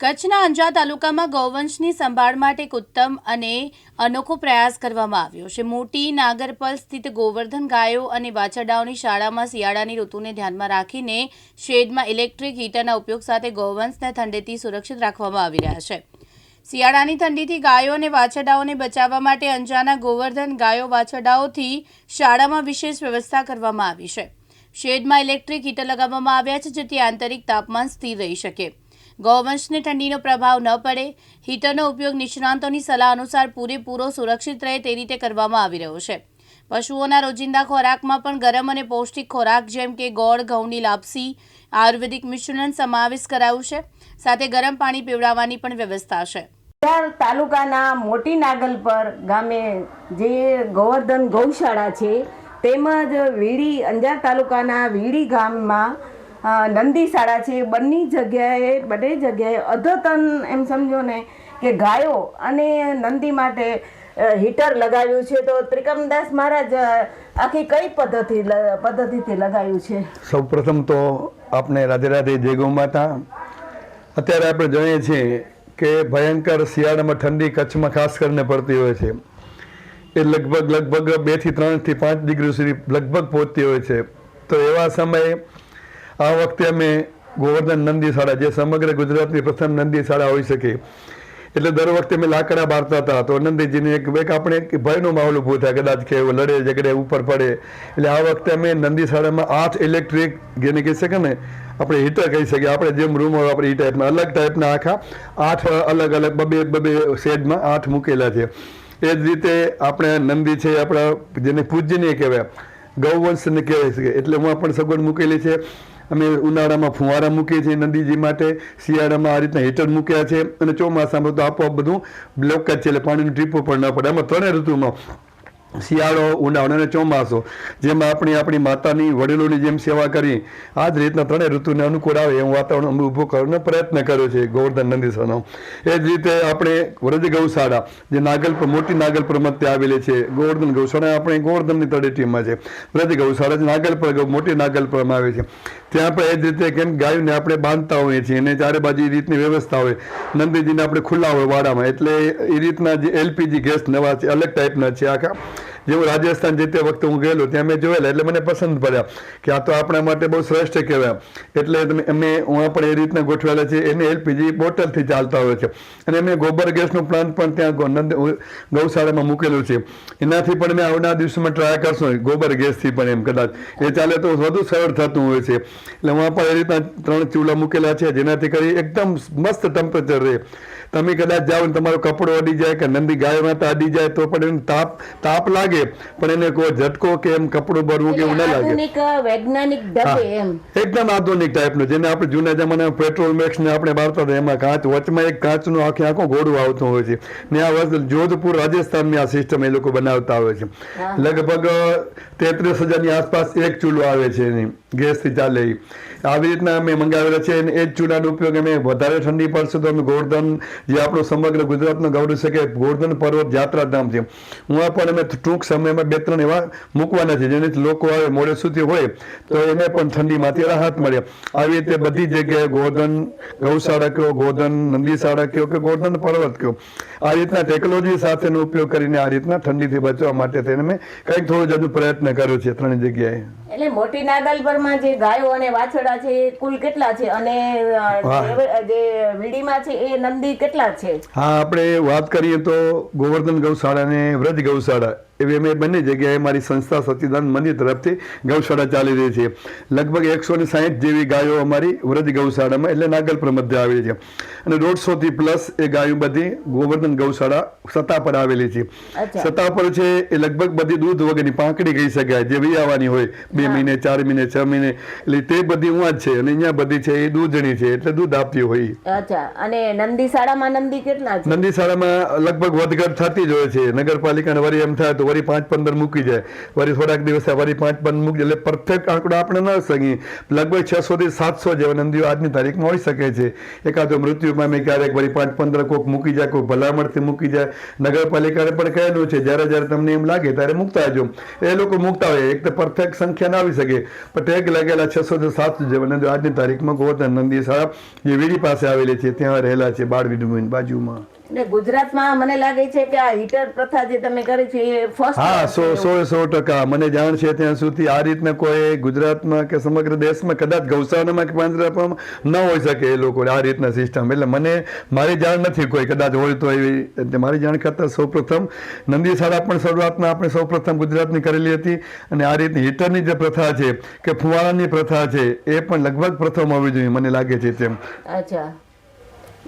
કચ્છના અંજાર તાલુકામાં ગૌવંશની સંભાળ માટે એક ઉત્તમ અને અનોખો પ્રયાસ કરવામાં આવ્યો છે। મોટી નાગરપલ સ્થિત ગોવર્ધન ગાયો અને વાછરડાઓની શાળામાં શિયાળાની ઋતુને ધ્યાનમાં રાખીને શેડમાં ઇલેક્ટ્રિક હીટરના ઉપયોગ સાથે ગૌવંશને ઠંડીથી સુરક્ષિત રાખવામાં આવી રહ્યા છે। શિયાળાની ઠંડીથી ગાયો અને વાછરડાઓને બચાવવા માટે અંજારના ગોવર્ધન ગાયો વાછરડાઓથી શાળામાં વિશેષ વ્યવસ્થા કરવામાં આવી છે। શેડમાં ઇલેક્ટ્રિક હીટર લગાવવામાં આવ્યા છે જેથી આંતરિક તાપમાન સ્થિર રહી શકે, ગૌવંશને ઠંડીનો પ્રભાવ ન પડે। હીટરનો ઉપયોગ નિષ્ણાંતોની સલાહ અનુસાર પૂરેપૂરો સુરક્ષિત રહે તે રીતે કરવામાં આવી રહ્યો છે। પશુઓના રોજિંદા ખોરાકમાં પણ ગરમ અને પૌષ્ટિક ખોરાક જેમ કે ગોળ, ઘઉંની લાપસી, આયુર્વેદિક મિશ્રણ સમાવેશ કરાયું છે, સાથે ગરમ પાણી પીવડાવવાની પણ વ્યવસ્થા છે। અંજાર તાલુકાના મોટી નાગલપર ગામે જે ગોવર્ધન ગૌશાળા છે તેમજ વીડી અંજાર તાલુકાના વીડી ગામમાં નંદી શાળા છે। બંને જગ્યાએ અદ્યતન એમ સમજો ને કે ગાયો અને નંદી માટે હીટર લગાવ્યું છે। તો ત્રિકમદાસ મહારાજ આખી કઈ પદ્ધતિથી લગાવ્યું છે? સૌપ્રથમ તો આપણે રાધે રાધે જય ગૌ માતા। અત્યારે આપણે જાણીએ છીએ કે ભયંકર શિયાળામાં ઠંડી કચ્છમાં ખાસ કરીને પડતી હોય છે। એ લગભગ 2 થી 3 થી 5 ડિગ્રી સુધી લગભગ પહોંચતી હોય છે। તો એવા સમયે આ વખતે અમે ગોવર્ધન નંદી શાળા, જે સમગ્ર ગુજરાતની પ્રથમ નંદી શાળા હોઈ શકે, એટલે દર વખતે અમે લાકડા બારતા હતા તો નંદીજીને એક આપણે ભયનો માહોલ ઊભો થાય, કદાચ કે લડે ઝઘડે ઉપર પડે। એટલે આ વખતે અમે નંદી શાળામાં 8 ઇલેક્ટ્રિક, જેને કહી શકે ને આપણે હીટર કહી શકીએ, આપણે જેમ રૂમ હોય આપણે એ ટાઈપના અલગ ટાઈપના આખા 8 અલગ બબે શેડમાં 8 મૂકેલા છે। એ જ રીતે આપણે નંદી છે આપણા જેને પૂજનીય કહેવાય, ગૌવંશને કહેવાય છે, એટલે હું પણ સગવડ મૂકેલી છે। અમે ઉનાળામાં ફુવારા મૂકીએ છીએ નંદીજી માટે, શિયાળામાં આ રીતના હીટર મૂક્યા છે, અને ચોમાસામાં તો આપોઆપ બધું બ્લોક જ છે, એટલે પાણીનું ટીપું પણ ન પડે। આમાં 3 ઋતુમાં શિયાળો, ઉનાળો અને ચોમાસો, જેમ આપણી માતાની વડીલોની જેમ સેવા કરી, આ જ રીતના 3 ઋતુને અનુકૂળ આવે એવું વાતાવરણ અમે ઊભું કરવાનો પ્રયત્ન કર્યો છે ગોવર્ધન નંદી શાળાનો। એ જ રીતે આપણે વ્રજ ગૌશાળા, જે નાગલપર, મોટી નાગલપર મધ્ય આવેલી છે, ગોવર્ધન ગૌશાળા આપણે ગોવર્ધનની તળેટીમાં છે। વ્રજ ગૌશાળા જે નાગલપર, મોટી નાગલપરમાં આવે છે, ત્યાં પણ એ જ રીતે કેમ ગાયોને આપણે બાંધતા હોઈએ છીએ અને ચારે બાજુ એ રીતની વ્યવસ્થા હોય, નંદીજીને આપણે ખુલ્લા હોય વાડામાં, એટલે એ રીતના જે LPG ગેસ નવા છે, અલગ ટાઈપના છે આખા। જેવું રાજસ્થાન જે તે વખતે હું ગયેલો ત્યાં મેં જોયેલા, એટલે મને પસંદ પડ્યા કે આ તો આપણા માટે બહુ શ્રેષ્ઠ કહેવાય, એટલે અમે પણ એ રીતના ગોઠવેલા છે। એને LPG બોટલથી ચાલતા હોય છે, અને એમને ગોબર ગેસનો પ્લાન્ટ પણ ત્યાં ગૌશાળામાં મૂકેલું છે। એનાથી પણ મેં આવનારા દિવસોમાં ટ્રાય કરશો, ગોબર ગેસથી પણ એમ કદાચ એ ચાલે તો વધુ સરળ થતું હોય છે। એટલે હું પણ એ રીતના 3 ચૂલા મૂકેલા છે, જેનાથી કરી એકદમ મસ્ત ટેમ્પરેચર રહે। તમે કદાચ જાઓ ને તમારો કપડો અડી જાય કે નંદી ગાય માતા અડી જાય તો પણ એને તાપ લાગે, પણ એને કોઈ ઝટકો કે એમ કપડું ભરવું કે એવું ના લાગે। વૈજ્ઞાનિક ઢબે એમ એકદમ આધુનિક ટાઈપનું, જેને આપણે જૂના જમાનામાં પેટ્રોલ મેક્સ ને આપણે બારતા હતા, એમાં કાચ વચમાં એક કાચનું આખો ઘોડું આવતું હોય છે ને આ જોધપુર રાજસ્થાનની આ સિસ્ટમ એ લોકો બનાવતા હોય છે। લગભગ 33,000 ની આસપાસ એક ચૂલો આવે છે, એની ગેસથી ચાલે એ આવી રીતના અમે મંગાવેલા છે। અને એ જ ચૂલાનો ઉપયોગ અમે વધારે ઠંડી પડશે તો અમે ગોવર્ધન, જે આપણો સમગ્ર ગુજરાતનો ગૌરવ છે કે ગોવર્ધન પર્વત યાત્રાધામ છે, હું પણ અમે ટૂંક સમયમાં 2-3 એવા મૂકવાના છે, જેનાથી લોકો આવે મોડે સુધી હોય તો એને પણ ઠંડીમાંથી રાહત મળે। આવી રીતે બધી જગ્યાએ ગોવર્ધન ગૌશાળા કહો, ગોવર્ધન નંદી શાળા કહો કે ગોવર્ધન પર્વત કહો, આ રીતના ટેકનોલોજી સાથેનો ઉપયોગ કરીને આ રીતના ઠંડીથી બચવા માટે થઈને મેં કંઈક થોડો જ પ્રયત્ન કર્યો છે 3 જગ્યાએ। એટલે મોટી નાગલપરમાં જે ગાયો અને વાછરડા છે એ કુલ કેટલા છે, અને જે વીડીમાં છે એ નંદી કેટલા છે? હા, આપણે વાત કરીએ તો ગોવર્ધન ગૌશાળા અને વ્રજ ગૌશાળા એવી અમે બંને જગ્યાએ મારી સંસ્થા સચ્ચિદાનંદ મંદિર તરફથી ગૌશાળા ચાલી રહી છે। લગભગ 160 જેવી ગાયો અમારી વ્રજ ગૌશાળામાં, એટલે નાગલપર મધ્ય આવેલી છે, અને 150 થી પ્લસ એ ગાયો બધી ગોવર્ધન ગૌશાળા સત્તા પર આવેલી છે। સત્તા પર છે એ લગભગ બધી દૂધ વગરની પાંખડી કહી શકાય, જે વિયાવાની હોય 2 મહિને, 4 મહિને, 6 મહિને, એટલે તે બધી ઉવા જ છે, અને અહીંયા બધી છે એ દૂધણી છે, એટલે દૂધ આપતી હોય। અચ્છા, અને નંદી શાળામાં નંદી કેટલા છે? નંદી શાળામાં લગભગ વધઘટ થતી જ હોય છે, નગરપાલિકાને વરી એમ થાય તો વરી 5-15 મૂકી જાય, વરી થોડાક દિવસે વરી 5-15 મૂકી જાય, એટલે પરફેક્ટ આંકડો આપણે ન શકીએ। લગભગ 600 થી 700 જેવા નંદીઓ આજની તારીખમાં હોઈ શકે છે। એકાદો મૃત્યુ પામે ક્યારેક વરી 5-15 કોક મૂકી જાય, કોઈ ભલામણથી મૂકી જાય। નગરપાલિકાને પણ કહેલું છે જ્યારે તમને એમ લાગે ત્યારે મૂકતા આવજો, એ લોકો મૂકતા હોય। એક તો પરફેક્ટ સંખ્યા ના આવી શકે, પણ પગ લાગેલા 600 થી 700 જેવા નંદીઓ આજની તારીખમાં ગોવર્ધન નંદી શાળા જે વીડી પાસે આવેલી છે ત્યાં રહેલા છે, બાળ વિધુની બાજુમાં. એટલે ગુજરાતમાં મને લાગે છે કે આ હીટર પ્રથા જે તમે કરી છે એ ફર્સ્ટ હા, 100% મને જાણ છે ત્યાં સુધી આ રીતના કોઈ ગુજરાતમાં કે સમગ્ર દેશમાં કદાચ ગૌશાળામાં કે પાંજરાપોળમાં ન હોઈ શકે એ લોકો આ રીતના સિસ્ટમ. એટલે મને મારી જાણ નથી કોઈ, કદાચ હોય તો એવી. એટલે મારી જાણ કરતાં સૌપ્રથમ નંદી શાળા પણ શરૂઆતમાં આપણે સૌપ્રથમ ગુજરાતની કરેલી હતી. અને આ રીતની હીટરની જે પ્રથા છે કે ફુવારાની પ્રથા છે એ પણ લગભગ પ્રથમ હોવી જોઈએ મને લાગે છે તેમ. અચ્છા,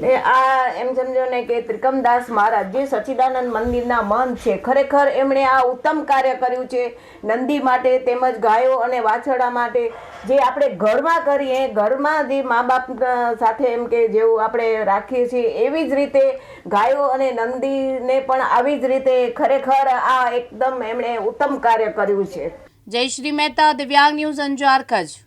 ને આ એમ સમજો ને કે ત્રિકમદાસ મહારાજ જે સચ્ચિદાનંદ મંદિરના મહંત છે, ખરેખર એમણે આ ઉત્તમ કાર્ય કર્યું છે નંદી માટે તેમજ ગાયો અને વાછરડા માટે. જે આપણે ઘરમાં કરીએ, ઘરમાં જે મા બાપ સાથે એમ કે જેવું આપણે રાખીએ છીએ એવી જ રીતે ગાયો અને નંદીને પણ આવી જ રીતે ખરેખર આ એકદમ એમણે ઉત્તમ કાર્ય કર્યું છે. જયશ્રી મહેતા, દિવ્યાંગ ન્યૂઝ, અંજાર, કચ્છ.